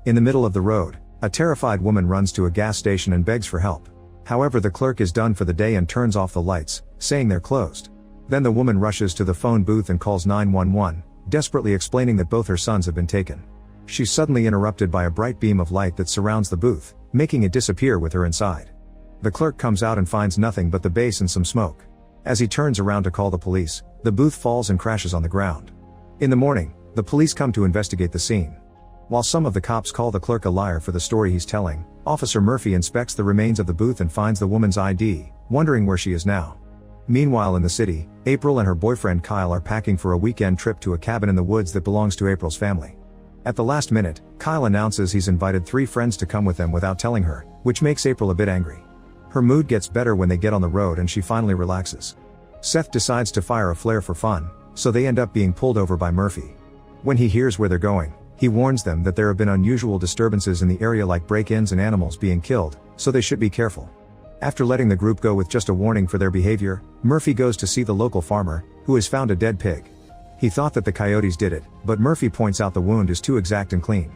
In the middle of the road, a terrified woman runs to a gas station and begs for help. However, the clerk is done for the day and turns off the lights, saying they're closed. Then the woman rushes to the phone booth and calls 911, desperately explaining that both her sons have been taken. She's suddenly interrupted by a bright beam of light that surrounds the booth, making it disappear with her inside. The clerk comes out and finds nothing but the base and some smoke. As he turns around to call the police, the booth falls and crashes on the ground. In the morning, the police come to investigate the scene. While some of the cops call the clerk a liar for the story he's telling, Officer Murphy inspects the remains of the booth and finds the woman's ID, wondering where she is now. Meanwhile in the city, April and her boyfriend Kyle are packing for a weekend trip to a cabin in the woods that belongs to April's family. At the last minute, Kyle announces he's invited 3 friends to come with them without telling her, which makes April a bit angry. Her mood gets better when they get on the road and she finally relaxes. Seth decides to fire a flare for fun, so they end up being pulled over by Murphy. When he hears where they're going, he warns them that there have been unusual disturbances in the area like break-ins and animals being killed, so they should be careful. After letting the group go with just a warning for their behavior, Murphy goes to see the local farmer, who has found a dead pig. He thought that the coyotes did it, but Murphy points out the wound is too exact and clean.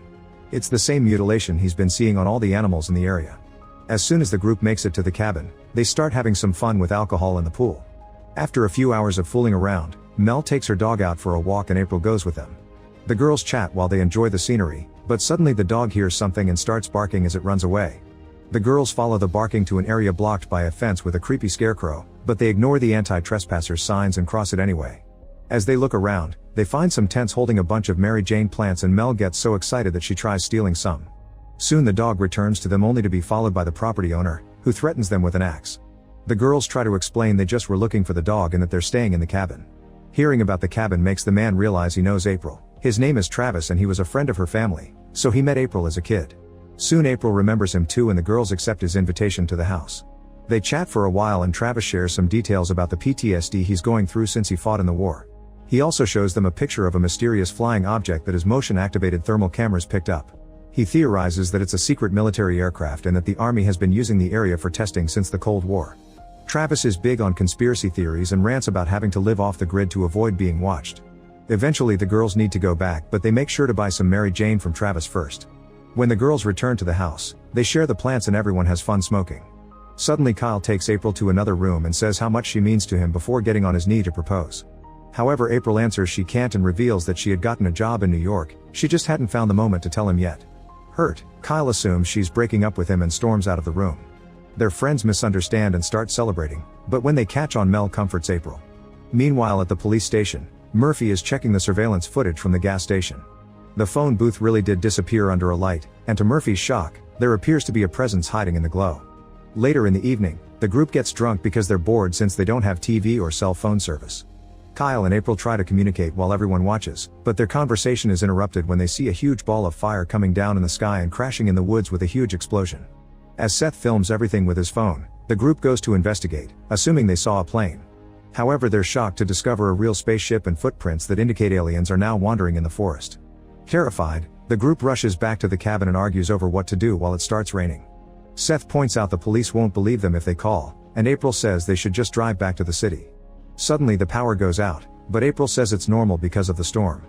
It's the same mutilation he's been seeing on all the animals in the area. As soon as the group makes it to the cabin, they start having some fun with alcohol in the pool. After a few hours of fooling around, Mel takes her dog out for a walk and April goes with them. The girls chat while they enjoy the scenery, but suddenly the dog hears something and starts barking as it runs away. The girls follow the barking to an area blocked by a fence with a creepy scarecrow, but they ignore the anti-trespassers signs and cross it anyway. As they look around, they find some tents holding a bunch of Mary Jane plants and Mel gets so excited that she tries stealing some. Soon the dog returns to them only to be followed by the property owner, who threatens them with an axe. The girls try to explain they just were looking for the dog and that they're staying in the cabin. Hearing about the cabin makes the man realize he knows April. His name is Travis and he was a friend of her family, so he met April as a kid. Soon April remembers him too and the girls accept his invitation to the house. They chat for a while and Travis shares some details about the PTSD he's going through since he fought in the war. He also shows them a picture of a mysterious flying object that his motion-activated thermal cameras picked up. He theorizes that it's a secret military aircraft and that the army has been using the area for testing since the Cold War. Travis is big on conspiracy theories and rants about having to live off the grid to avoid being watched. Eventually the girls need to go back but they make sure to buy some Mary Jane from Travis first. When the girls return to the house, they share the plants and everyone has fun smoking. Suddenly Kyle takes April to another room and says how much she means to him before getting on his knee to propose. However, April answers she can't and reveals that she had gotten a job in New York, she just hadn't found the moment to tell him yet. Hurt, Kyle assumes she's breaking up with him and storms out of the room. Their friends misunderstand and start celebrating, but when they catch on, Mel comforts April. Meanwhile at the police station, Murphy is checking the surveillance footage from the gas station. The phone booth really did disappear under a light, and to Murphy's shock, there appears to be a presence hiding in the glow. Later in the evening, the group gets drunk because they're bored since they don't have TV or cell phone service. Kyle and April try to communicate while everyone watches, but their conversation is interrupted when they see a huge ball of fire coming down in the sky and crashing in the woods with a huge explosion. As Seth films everything with his phone, the group goes to investigate, assuming they saw a plane. However, they're shocked to discover a real spaceship and footprints that indicate aliens are now wandering in the forest. Terrified, the group rushes back to the cabin and argues over what to do while it starts raining. Seth points out the police won't believe them if they call, and April says they should just drive back to the city. Suddenly the power goes out, but April says it's normal because of the storm.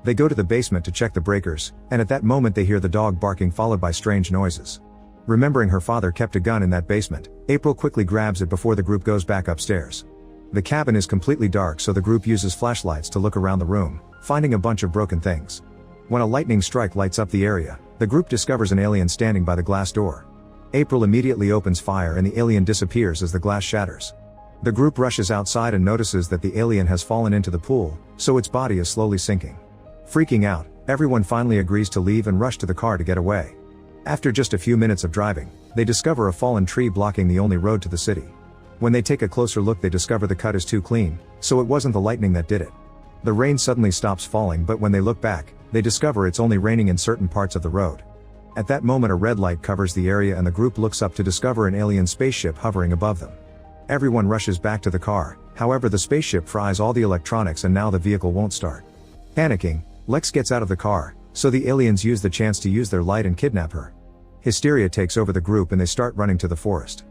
They go to the basement to check the breakers, and at that moment they hear the dog barking followed by strange noises. Remembering her father kept a gun in that basement, April quickly grabs it before the group goes back upstairs. The cabin is completely dark, so the group uses flashlights to look around the room, finding a bunch of broken things. When a lightning strike lights up the area, the group discovers an alien standing by the glass door. April immediately opens fire and the alien disappears as the glass shatters. The group rushes outside and notices that the alien has fallen into the pool, so its body is slowly sinking. Freaking out, everyone finally agrees to leave and rush to the car to get away. After just a few minutes of driving, they discover a fallen tree blocking the only road to the city. When they take a closer look, they discover the cut is too clean, so it wasn't the lightning that did it. The rain suddenly stops falling, but when they look back, they discover it's only raining in certain parts of the road. At that moment a red light covers the area and the group looks up to discover an alien spaceship hovering above them. Everyone rushes back to the car, however the spaceship fries all the electronics and now the vehicle won't start. Panicking, Lex gets out of the car, so the aliens use the chance to use their light and kidnap her. Hysteria takes over the group and they start running to the forest.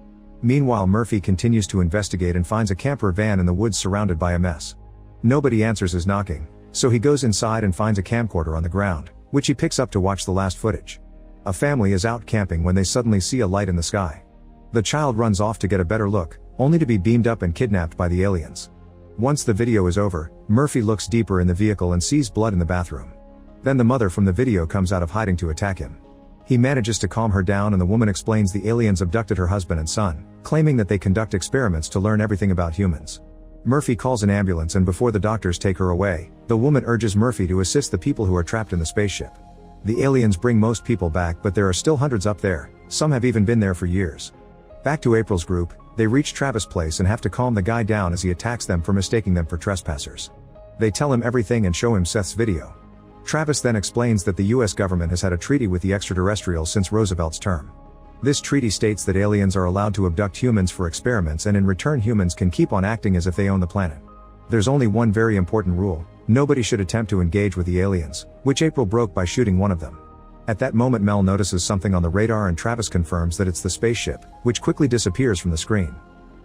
Meanwhile Murphy continues to investigate and finds a camper van in the woods surrounded by a mess. Nobody answers his knocking, so he goes inside and finds a camcorder on the ground, which he picks up to watch the last footage. A family is out camping when they suddenly see a light in the sky. The child runs off to get a better look, only to be beamed up and kidnapped by the aliens. Once the video is over, Murphy looks deeper in the vehicle and sees blood in the bathroom. Then the mother from the video comes out of hiding to attack him. He manages to calm her down and the woman explains the aliens abducted her husband and son, claiming that they conduct experiments to learn everything about humans. Murphy calls an ambulance and before the doctors take her away, the woman urges Murphy to assist the people who are trapped in the spaceship. The aliens bring most people back but there are still hundreds up there, some have even been there for years. Back to April's group, they reach Travis' place and have to calm the guy down as he attacks them for mistaking them for trespassers. They tell him everything and show him Seth's video. Travis then explains that the US government has had a treaty with the extraterrestrials since Roosevelt's term. This treaty states that aliens are allowed to abduct humans for experiments and in return humans can keep on acting as if they own the planet. There's only one very important rule: nobody should attempt to engage with the aliens, which April broke by shooting one of them. At that moment Mel notices something on the radar and Travis confirms that it's the spaceship, which quickly disappears from the screen.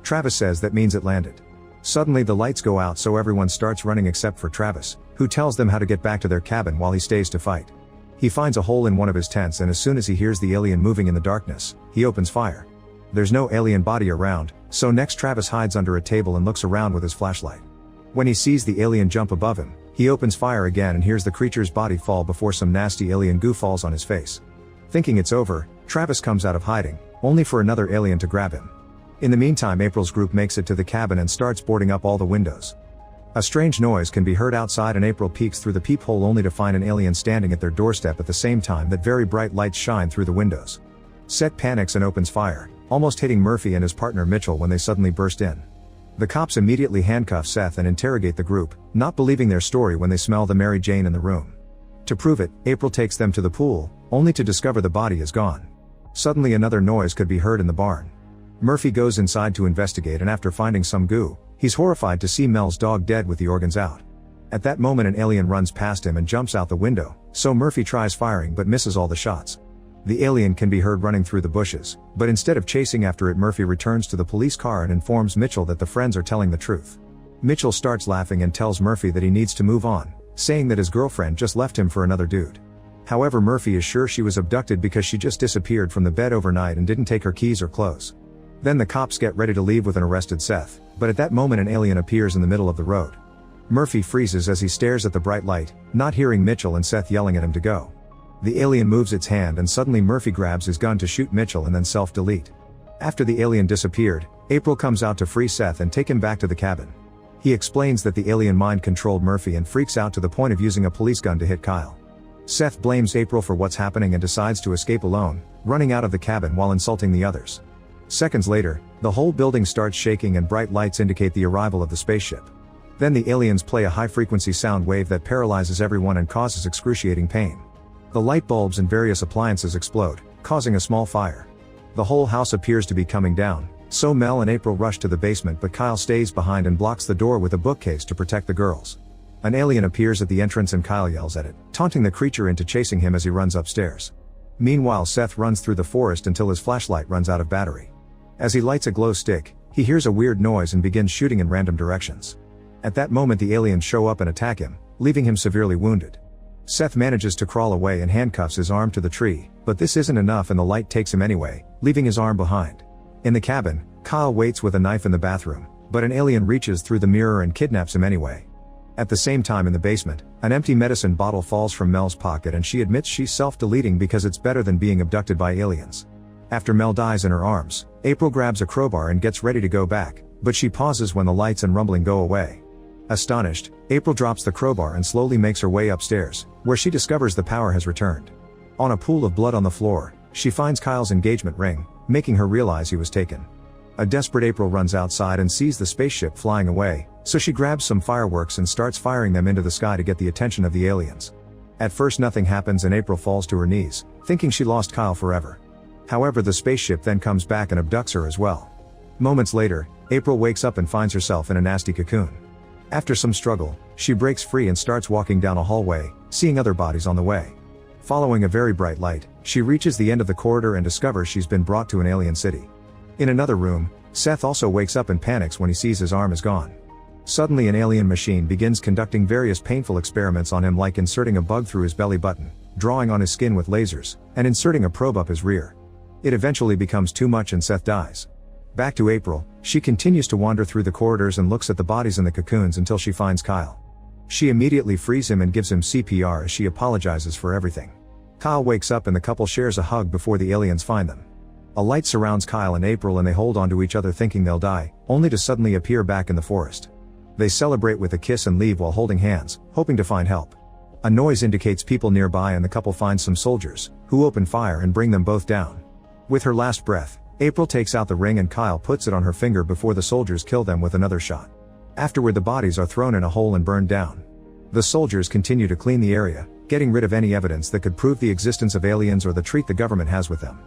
Travis says that means it landed. Suddenly the lights go out so everyone starts running except for Travis, who tells them how to get back to their cabin while he stays to fight. He finds a hole in one of his tents and as soon as he hears the alien moving in the darkness, he opens fire. There's no alien body around, so next Travis hides under a table and looks around with his flashlight. When he sees the alien jump above him, he opens fire again and hears the creature's body fall before some nasty alien goo falls on his face. Thinking it's over, Travis comes out of hiding, only for another alien to grab him. In the meantime April's group makes it to the cabin and starts boarding up all the windows. A strange noise can be heard outside and April peeks through the peephole only to find an alien standing at their doorstep at the same time that very bright lights shine through the windows. Seth panics and opens fire, almost hitting Murphy and his partner Mitchell when they suddenly burst in. The cops immediately handcuff Seth and interrogate the group, not believing their story when they smell the Mary Jane in the room. To prove it, April takes them to the pool, only to discover the body is gone. Suddenly another noise could be heard in the barn. Murphy goes inside to investigate and after finding some goo, he's horrified to see Mel's dog dead with the organs out. At that moment an alien runs past him and jumps out the window, so Murphy tries firing but misses all the shots. The alien can be heard running through the bushes, but instead of chasing after it Murphy returns to the police car and informs Mitchell that the friends are telling the truth. Mitchell starts laughing and tells Murphy that he needs to move on, saying that his girlfriend just left him for another dude. However Murphy is sure she was abducted because she just disappeared from the bed overnight and didn't take her keys or clothes. Then the cops get ready to leave with an arrested Seth, but at that moment an alien appears in the middle of the road. Murphy freezes as he stares at the bright light, not hearing Mitchell and Seth yelling at him to go. The alien moves its hand and suddenly Murphy grabs his gun to shoot Mitchell and then self-delete. After the alien disappeared, April comes out to free Seth and take him back to the cabin. He explains that the alien mind-controlled Murphy and freaks out to the point of using a police gun to hit Kyle. Seth blames April for what's happening and decides to escape alone, running out of the cabin while insulting the others. Seconds later, the whole building starts shaking and bright lights indicate the arrival of the spaceship. Then the aliens play a high-frequency sound wave that paralyzes everyone and causes excruciating pain. The light bulbs and various appliances explode, causing a small fire. The whole house appears to be coming down, so Mel and April rush to the basement but Kyle stays behind and blocks the door with a bookcase to protect the girls. An alien appears at the entrance and Kyle yells at it, taunting the creature into chasing him as he runs upstairs. Meanwhile Seth runs through the forest until his flashlight runs out of battery. As he lights a glow stick, he hears a weird noise and begins shooting in random directions. At that moment the aliens show up and attack him, leaving him severely wounded. Seth manages to crawl away and handcuffs his arm to the tree, but this isn't enough and the light takes him anyway, leaving his arm behind. In the cabin, Kyle waits with a knife in the bathroom, but an alien reaches through the mirror and kidnaps him anyway. At the same time in the basement, an empty medicine bottle falls from Mel's pocket and she admits she's self-deleting because it's better than being abducted by aliens. After Mel dies in her arms, April grabs a crowbar and gets ready to go back, but she pauses when the lights and rumbling go away. Astonished, April drops the crowbar and slowly makes her way upstairs, where she discovers the power has returned. On a pool of blood on the floor, she finds Kyle's engagement ring, making her realize he was taken. A desperate April runs outside and sees the spaceship flying away, so she grabs some fireworks and starts firing them into the sky to get the attention of the aliens. At first nothing happens and April falls to her knees, thinking she lost Kyle forever. However, the spaceship then comes back and abducts her as well. Moments later, April wakes up and finds herself in a nasty cocoon. After some struggle, she breaks free and starts walking down a hallway, seeing other bodies on the way. Following a very bright light, she reaches the end of the corridor and discovers she's been brought to an alien city. In another room, Seth also wakes up and panics when he sees his arm is gone. Suddenly an alien machine begins conducting various painful experiments on him, like inserting a bug through his belly button, drawing on his skin with lasers, and inserting a probe up his rear. It eventually becomes too much and Seth dies. Back to April, she continues to wander through the corridors and looks at the bodies in the cocoons until she finds Kyle. She immediately frees him and gives him CPR as she apologizes for everything. Kyle wakes up and the couple shares a hug before the aliens find them. A light surrounds Kyle and April and they hold onto each other thinking they'll die, only to suddenly appear back in the forest. They celebrate with a kiss and leave while holding hands, hoping to find help. A noise indicates people nearby and the couple finds some soldiers, who open fire and bring them both down. With her last breath, April takes out the ring and Kyle puts it on her finger before the soldiers kill them with another shot. Afterward the bodies are thrown in a hole and burned down. The soldiers continue to clean the area, getting rid of any evidence that could prove the existence of aliens or the treat the government has with them.